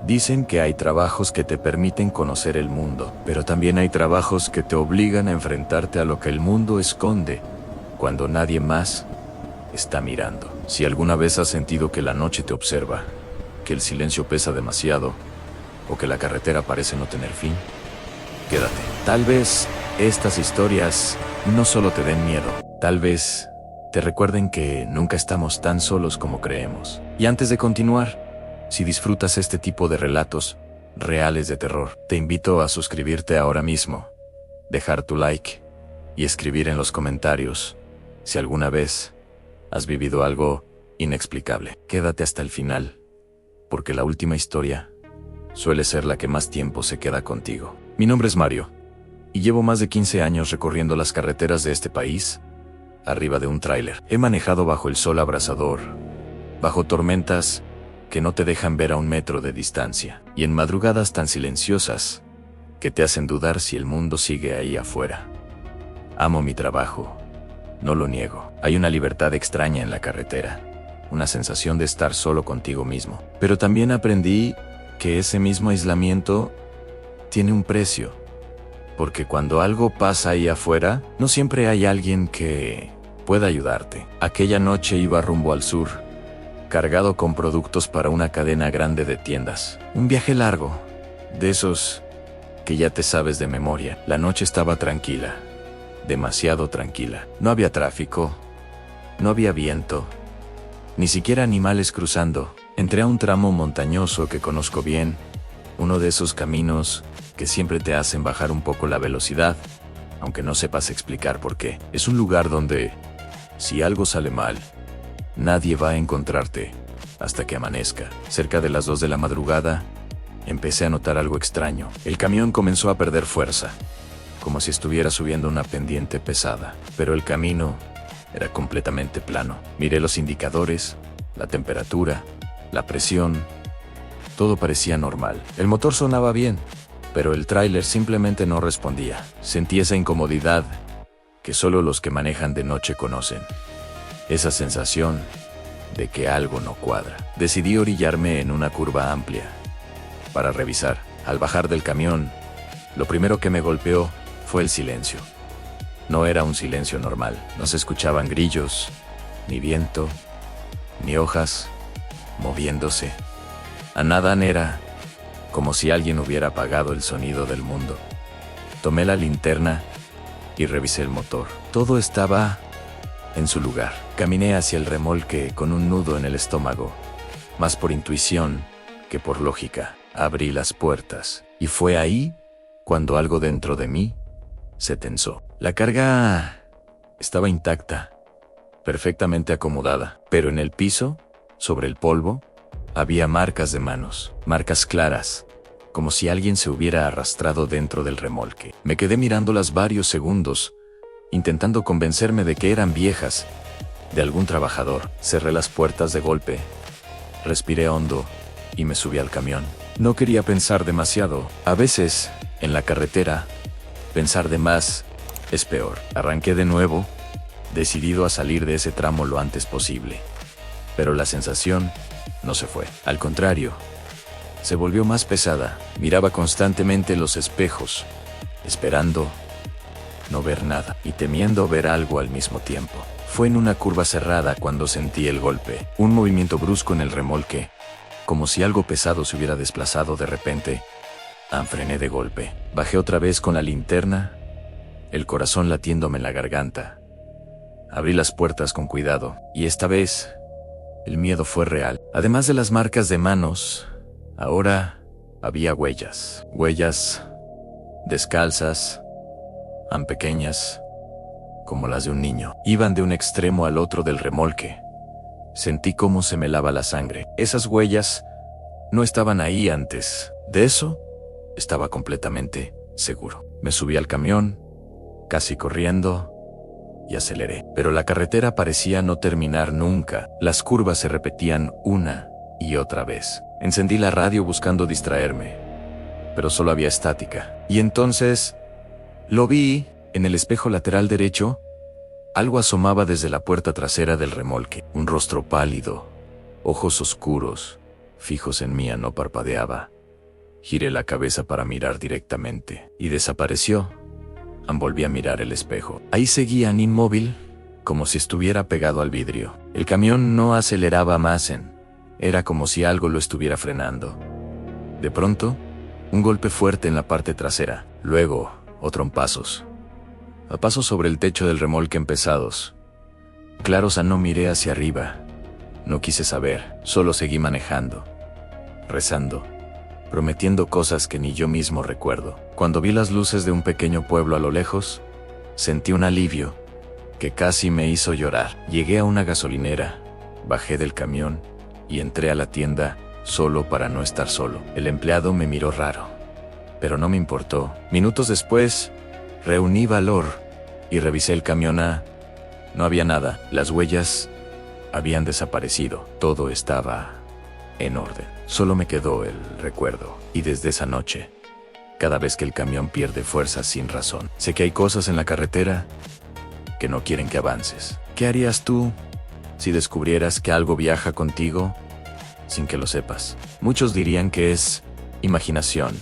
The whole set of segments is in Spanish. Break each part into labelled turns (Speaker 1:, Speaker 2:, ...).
Speaker 1: Dicen que hay trabajos que te permiten conocer el mundo, pero también hay trabajos que te obligan a enfrentarte a lo que el mundo esconde cuando nadie más está mirando. Si alguna vez has sentido que la noche te observa, que el silencio pesa demasiado, o que la carretera parece no tener fin, quédate. Tal vez estas historias no solo te den miedo, tal vez te recuerden que nunca estamos tan solos como creemos. Y antes de continuar, si disfrutas este tipo de relatos reales de terror, te invito a suscribirte ahora mismo, dejar tu like y escribir en los comentarios si alguna vez has vivido algo inexplicable. Quédate hasta el final, porque la última historia suele ser la que más tiempo se queda contigo. Mi nombre es Mario, y llevo más de 15 años recorriendo las carreteras de este país, arriba de un tráiler. He manejado bajo el sol abrasador, bajo tormentas que no te dejan ver a 1 metro de distancia, y en madrugadas tan silenciosas que te hacen dudar si el mundo sigue ahí afuera. Amo mi trabajo, no lo niego. Hay una libertad extraña en la carretera, una sensación de estar solo contigo mismo. Pero también aprendí que ese mismo aislamiento tiene un precio, porque cuando algo pasa ahí afuera, no siempre hay alguien que pueda ayudarte. Aquella noche iba rumbo al sur, cargado con productos para una cadena grande de tiendas. Un viaje largo, de esos que ya te sabes de memoria. La noche estaba tranquila, demasiado tranquila. No había tráfico, no había viento, ni siquiera animales cruzando. Entré a un tramo montañoso que conozco bien, uno de esos caminos que siempre te hacen bajar un poco la velocidad, aunque no sepas explicar por qué. Es un lugar donde, si algo sale mal, nadie va a encontrarte hasta que amanezca. Cerca de las 2 de la madrugada, empecé a notar algo extraño. El camión comenzó a perder fuerza, como si estuviera subiendo una pendiente pesada. Pero el camino era completamente plano. Miré los indicadores, la temperatura, la presión. Todo parecía normal. El motor sonaba bien, pero el tráiler simplemente no respondía. Sentí esa incomodidad que solo los que manejan de noche conocen. Esa sensación de que algo no cuadra. Decidí orillarme en una curva amplia para revisar. Al bajar del camión, lo primero que me golpeó fue el silencio. No era un silencio normal. No se escuchaban grillos, ni viento, ni hojas moviéndose. A nada era como si alguien hubiera apagado el sonido del mundo. Tomé la linterna y revisé el motor. Todo estaba en su lugar. Caminé hacia el remolque con un nudo en el estómago, más por intuición que por lógica. Abrí las puertas, y fue ahí cuando algo dentro de mí se tensó. La carga estaba intacta, perfectamente acomodada, pero en el piso, sobre el polvo, había marcas de manos, marcas claras, como si alguien se hubiera arrastrado dentro del remolque. Me quedé mirándolas varios segundos, intentando convencerme de que eran viejas, de algún trabajador. Cerré las puertas de golpe, respiré hondo y me subí al camión. No quería pensar demasiado. A veces, en la carretera, pensar de más es peor. Arranqué de nuevo, decidido a salir de ese tramo lo antes posible. Pero la sensación no se fue. Al contrario, se volvió más pesada. Miraba constantemente los espejos, esperando no ver nada y temiendo ver algo al mismo tiempo. Fue en una curva cerrada cuando sentí el golpe, un movimiento brusco en el remolque, como si algo pesado se hubiera desplazado de repente. Frené de golpe. Bajé otra vez con la linterna, el corazón latiéndome en la garganta. Abrí las puertas con cuidado, y esta vez el miedo fue real. Además de las marcas de manos, ahora había huellas. Huellas descalzas, tan pequeñas como las de un niño. Iban de un extremo al otro del remolque. Sentí cómo se me helaba la sangre. Esas huellas no estaban ahí antes. De eso estaba completamente seguro. Me subí al camión, casi corriendo, y aceleré. Pero la carretera parecía no terminar nunca. Las curvas se repetían una y otra vez. Encendí la radio buscando distraerme, pero solo había estática. Y entonces lo vi en el espejo lateral derecho. Algo asomaba desde la puerta trasera del remolque. Un rostro pálido, ojos oscuros, fijos en mí, no parpadeaba. Giré la cabeza para mirar directamente y desapareció. Volví a mirar el espejo. Ahí seguían inmóvil, como si estuviera pegado al vidrio. El camión no aceleraba más. Era como si algo lo estuviera frenando. De pronto, un golpe fuerte en la parte trasera. Luego, otro en pasos. A pasos sobre el techo del remolque pesados. Claros, no miré hacia arriba. No quise saber, solo seguí manejando. Rezando. Prometiendo cosas que ni yo mismo recuerdo. Cuando vi las luces de un pequeño pueblo a lo lejos, sentí un alivio que casi me hizo llorar. Llegué a una gasolinera, bajé del camión y entré a la tienda solo para no estar solo. El empleado me miró raro, pero no me importó. Minutos después, reuní valor y revisé el camión. No había nada. Las huellas habían desaparecido. Todo estaba en orden. Solo me quedó el recuerdo. Y desde esa noche, cada vez que el camión pierde fuerza sin razón, sé que hay cosas en la carretera que no quieren que avances. ¿Qué harías tú si descubrieras que algo viaja contigo sin que lo sepas? Muchos dirían que es imaginación,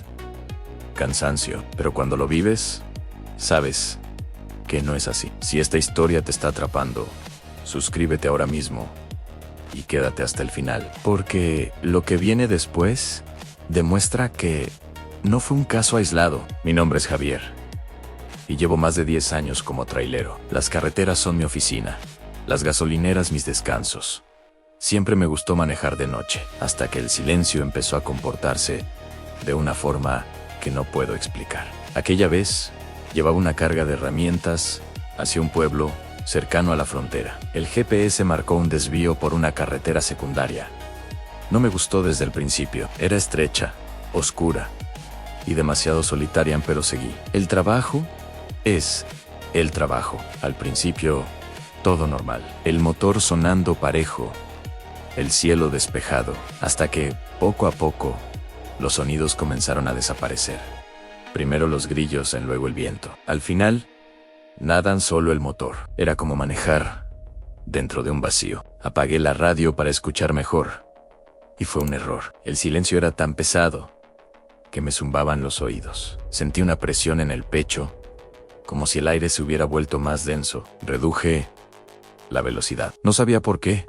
Speaker 1: cansancio, pero cuando lo vives, sabes que no es así. Si esta historia te está atrapando, suscríbete ahora mismo y quédate hasta el final, porque lo que viene después demuestra que no fue un caso aislado. Mi nombre es Javier y llevo más de 10 años como trailero. Las carreteras son mi oficina, las gasolineras mis descansos. Siempre me gustó manejar de noche, hasta que el silencio empezó a comportarse de una forma que no puedo explicar. Aquella vez llevaba una carga de herramientas hacia un pueblo cercano a la frontera. El GPS marcó un desvío por una carretera secundaria. No me gustó desde el principio. Era estrecha, oscura y demasiado solitaria, pero seguí. El trabajo es el trabajo. Al principio, todo normal. El motor sonando parejo, el cielo despejado, hasta que, poco a poco, los sonidos comenzaron a desaparecer. Primero los grillos, luego el viento. Al final, nada, solo el motor. Era como manejar dentro de un vacío. Apagué la radio para escuchar mejor. Y fue un error. El silencio era tan pesado que me zumbaban los oídos. Sentí una presión en el pecho, como si el aire se hubiera vuelto más denso. Reduje la velocidad. No sabía por qué,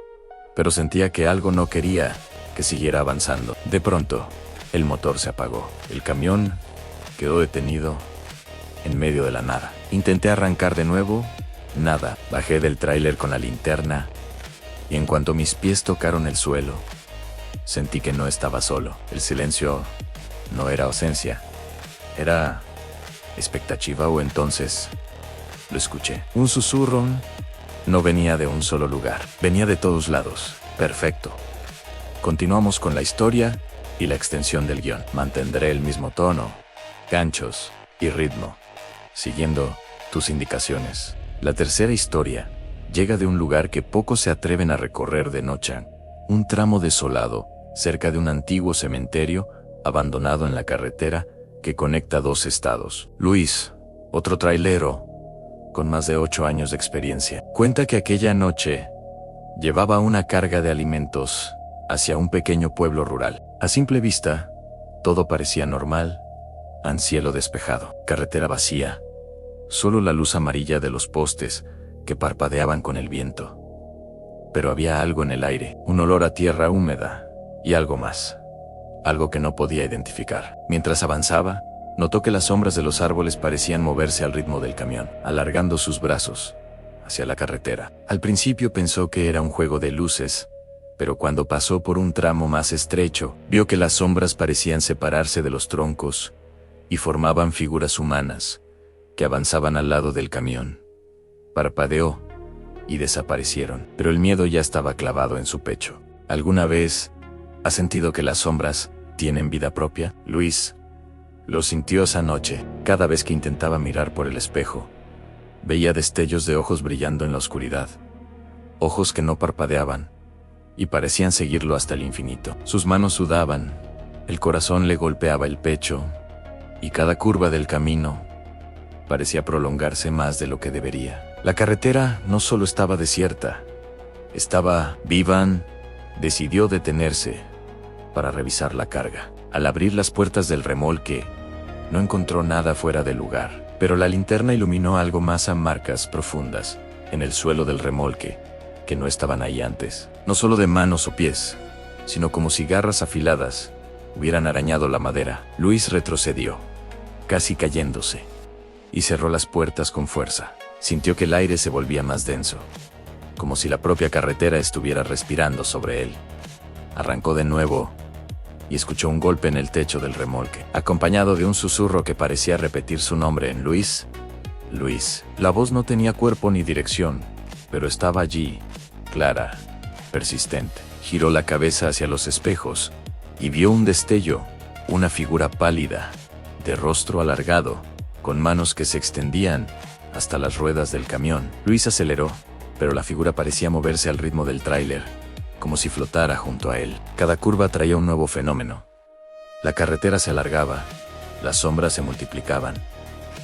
Speaker 1: pero sentía que algo no quería que siguiera avanzando. De pronto, el motor se apagó. El camión quedó detenido en medio de la nada. Intenté arrancar de nuevo, nada. Bajé del tráiler con la linterna y en cuanto mis pies tocaron el suelo, sentí que no estaba solo. El silencio no era ausencia, era expectativa, o entonces lo escuché. Un susurro no venía de un solo lugar, venía de todos lados. Perfecto. Continuamos con la historia y la extensión del guión. Mantendré el mismo tono, ganchos y ritmo, siguiendo tus indicaciones. La tercera historia llega de un lugar que pocos se atreven a recorrer de noche. Un tramo desolado, cerca de un antiguo cementerio, abandonado en la carretera que conecta dos estados. Luis, otro trailero, con más de 8 años de experiencia, cuenta que aquella noche llevaba una carga de alimentos hacia un pequeño pueblo rural. A simple vista, todo parecía normal, cielo despejado, carretera vacía, solo la luz amarilla de los postes que parpadeaban con el viento. Pero había algo en el aire, un olor a tierra húmeda y algo más, algo que no podía identificar. Mientras avanzaba, notó que las sombras de los árboles parecían moverse al ritmo del camión, alargando sus brazos hacia la carretera. Al principio pensó que era un juego de luces, pero cuando pasó por un tramo más estrecho, vio que las sombras parecían separarse de los troncos y formaban figuras humanas que avanzaban al lado del camión. Parpadeó y desaparecieron, pero el miedo ya estaba clavado en su pecho. ¿Alguna vez has sentido que las sombras tienen vida propia? Luis lo sintió esa noche. Cada vez que intentaba mirar por el espejo, veía destellos de ojos brillando en la oscuridad, ojos que no parpadeaban y parecían seguirlo hasta el infinito. Sus manos sudaban, el corazón le golpeaba el pecho y cada curva del camino parecía prolongarse más de lo que debería. La carretera no solo estaba desierta, estaba viva. Decidió detenerse para revisar la carga. Al abrir las puertas del remolque, no encontró nada fuera de lugar, pero la linterna iluminó algo más a marcas profundas en el suelo del remolque, que no estaban ahí antes. No solo de manos o pies, sino como si garras afiladas hubieran arañado la madera. Luis retrocedió, casi cayéndose, y cerró las puertas con fuerza. Sintió que el aire se volvía más denso, como si la propia carretera estuviera respirando sobre él. Arrancó de nuevo y escuchó un golpe en el techo del remolque, acompañado de un susurro que parecía repetir su nombre en Luis. Luis. La voz no tenía cuerpo ni dirección, pero estaba allí, clara, persistente. Giró la cabeza hacia los espejos y vio un destello, una figura pálida, de rostro alargado, con manos que se extendían hasta las ruedas del camión. Luis aceleró, pero la figura parecía moverse al ritmo del tráiler, como si flotara junto a él. Cada curva traía un nuevo fenómeno. La carretera se alargaba, las sombras se multiplicaban,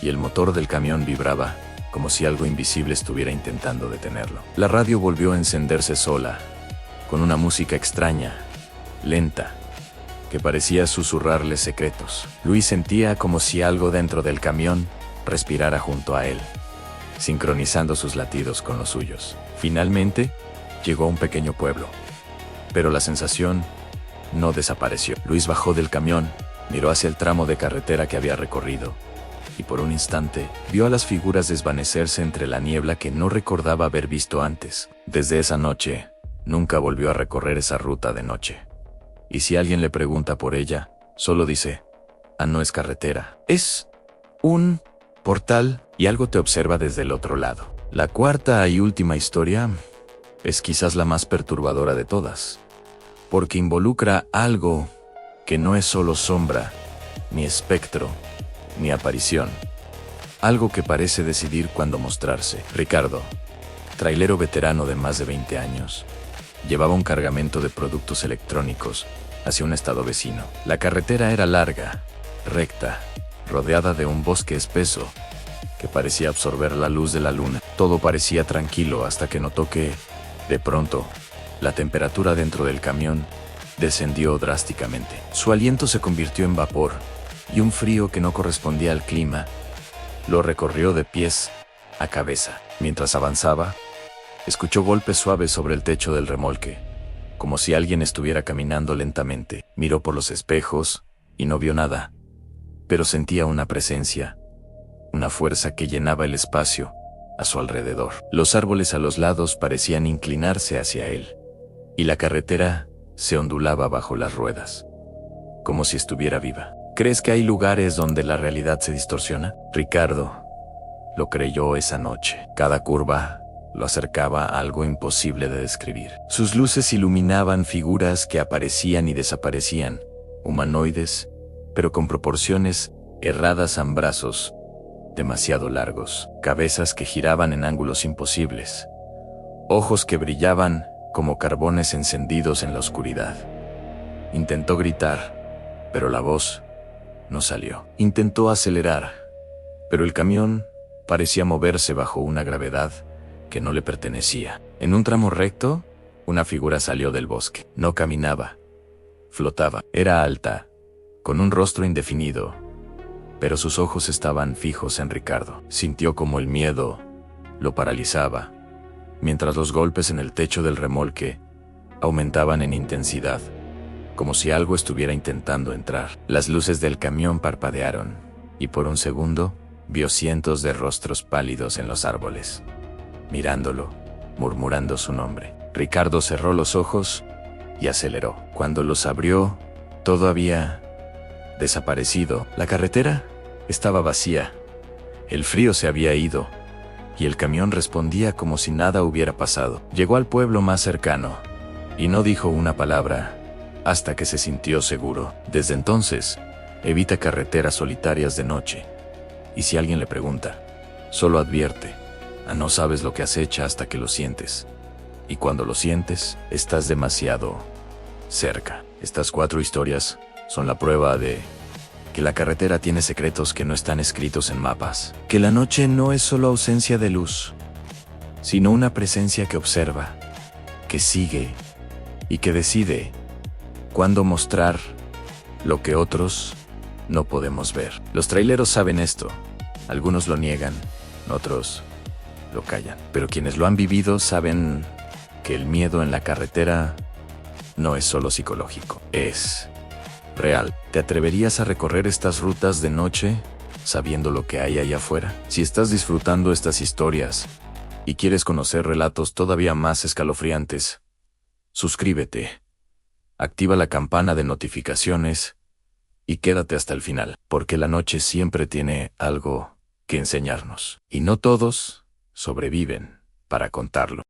Speaker 1: y el motor del camión vibraba, como si algo invisible estuviera intentando detenerlo. La radio volvió a encenderse sola, con una música extraña, lenta, que parecía susurrarle secretos. Luis sentía como si algo dentro del camión respirara junto a él, sincronizando sus latidos con los suyos. Finalmente, llegó a un pequeño pueblo, pero la sensación no desapareció. Luis bajó del camión, miró hacia el tramo de carretera que había recorrido, y por un instante vio a las figuras desvanecerse entre la niebla que no recordaba haber visto antes. Desde esa noche, nunca volvió a recorrer esa ruta de noche. Y si alguien le pregunta por ella, solo dice: "Ah, no es carretera, es un portal", y algo te observa desde el otro lado. La cuarta y última historia es quizás la más perturbadora de todas, porque involucra algo que no es solo sombra, ni espectro, ni aparición. Algo que parece decidir cuándo mostrarse. Ricardo, trailero veterano de más de 20 años, llevaba un cargamento de productos electrónicos hacia un estado vecino. La carretera era larga, recta, rodeada de un bosque espeso que parecía absorber la luz de la luna. Todo parecía tranquilo hasta que notó que, de pronto, la temperatura dentro del camión descendió drásticamente. Su aliento se convirtió en vapor, y un frío que no correspondía al clima lo recorrió de pies a cabeza. Mientras avanzaba, escuchó golpes suaves sobre el techo del remolque, como si alguien estuviera caminando lentamente. Miró por los espejos y no vio nada, pero sentía una presencia, una fuerza que llenaba el espacio a su alrededor. Los árboles a los lados parecían inclinarse hacia él, y la carretera se ondulaba bajo las ruedas, como si estuviera viva. ¿Crees que hay lugares donde la realidad se distorsiona? Ricardo lo creyó esa noche. Cada curva lo acercaba a algo imposible de describir. Sus luces iluminaban figuras que aparecían y desaparecían, humanoides, pero con proporciones erradas, en brazos demasiado largos, cabezas que giraban en ángulos imposibles, ojos que brillaban como carbones encendidos en la oscuridad. Intentó gritar, pero la voz no salió. Intentó acelerar, pero el camión parecía moverse bajo una gravedad que no le pertenecía. En un tramo recto, una figura salió del bosque. No caminaba, flotaba. Era alta, con un rostro indefinido, pero sus ojos estaban fijos en Ricardo. Sintió como el miedo lo paralizaba, mientras los golpes en el techo del remolque aumentaban en intensidad, como si algo estuviera intentando entrar. Las luces del camión parpadearon, y por un segundo vio cientos de rostros pálidos en los árboles, mirándolo, murmurando su nombre. Ricardo cerró los ojos y aceleró. Cuando los abrió, todo había desaparecido. La carretera estaba vacía, el frío se había ido, y el camión respondía como si nada hubiera pasado. Llegó al pueblo más cercano, y no dijo una palabra, hasta que se sintió seguro. Desde entonces, evita carreteras solitarias de noche, y si alguien le pregunta, solo advierte: no sabes lo que acecha hasta que lo sientes, y cuando lo sientes, estás demasiado cerca. Estas 4 historias son la prueba de que la carretera tiene secretos que no están escritos en mapas, que la noche no es solo ausencia de luz, sino una presencia que observa, que sigue y que decide cuándo mostrar lo que otros no podemos ver. Los traileros saben esto, algunos lo niegan, otros lo callan, pero quienes lo han vivido saben que el miedo en la carretera no es solo psicológico, es real. ¿Te atreverías a recorrer estas rutas de noche sabiendo lo que hay allá afuera? Si estás disfrutando estas historias y quieres conocer relatos todavía más escalofriantes, suscríbete, activa la campana de notificaciones y quédate hasta el final, porque la noche siempre tiene algo que enseñarnos, y no todos sobreviven para contarlo.